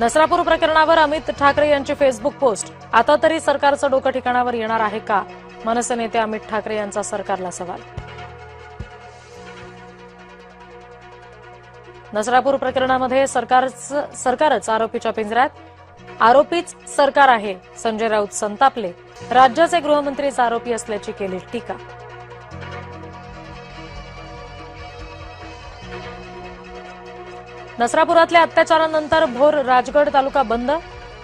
नसरापूर प्रकरणावर अमित ठाकरे यांची Facebook post. आता तरी सरकारचं डोकं ठिकाणावर येणार आहे का? मनसे नेते अमित ठाकरे यांचा सरकारला सवाल। नसरापूर प्रकरणामध्ये सरकारच आरोपीच्या पिंजऱ्यात, आरोपीच सरकार आहे। संजय राऊत संतापले, राज्याचे गृहमंत्रीच आरोपी असल्याची केली टीका। नसरापुरातल्या अत्याचारानंतर भोर राजगड तालुका बंद,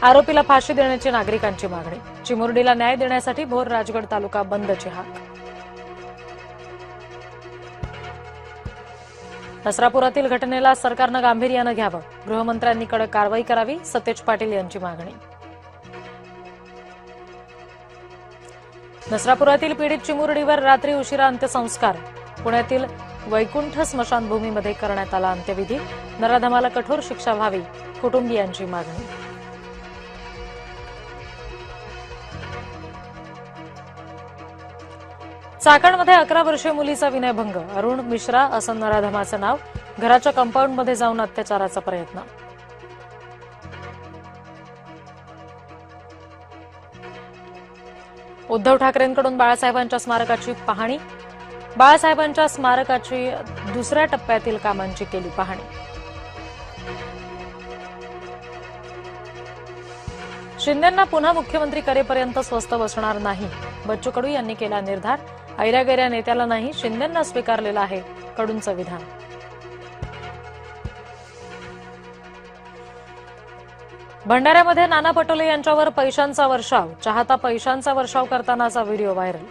आरोपीला फाशी देण्याची नागरिकांची मागणी। चिमुरडीला न्याय देण्यासाठी भोर राजगड तालुका बंदची हाक। नसरापुरातील घटनेला सरकारनं गांभीर्यानं घ्यावं, गृहमंत्र्यांनी कडक कारवाई करावी, सतेज पाटील यांची मागणी। नसरापुरातील पीडित चिमुरडीवर रात्री उशिरा अंत्यसंस्कार, पुण्यातील वैकुंठ स्मशानभूमीमध्ये करण्यात आला अंत्यविधी। नराधमाला कठोर शिक्षा व्हावी, कुटुंबियांची मागणी। चाकणमध्ये 11 वर्षीय मुलीचा विनयभंग, अरुण मिश्रा असं नराधमाचं नाव, घराच्या कंपाऊंडमध्ये जाऊन अत्याचाराचा प्रयत्न। उद्धव ठाकरेंकडून बाळासाहेबांच्या स्मारकाची पाहणी, बाळासाहेबांच्या स्मारकाची दुसऱ्या टप्प्यातील कामांची केली पाहणी। शिंदेंना पुन्हा मुख्यमंत्री करेपर्यंत स्वस्थ बसणार नाही, बच्चू कडू यांनी केला निर्धार। ऐऱ्यागैऱ्या नेत्याला नाही, शिंदेंना स्वीकारलेलं आहे कडूंचं विधान। भंडाऱ्यामध्ये नाना पटोले यांच्यावर पैशांचा वर्षाव, चाहता पैशांचा वर्षाव करतानाचा व्हिडिओ व्हायरल।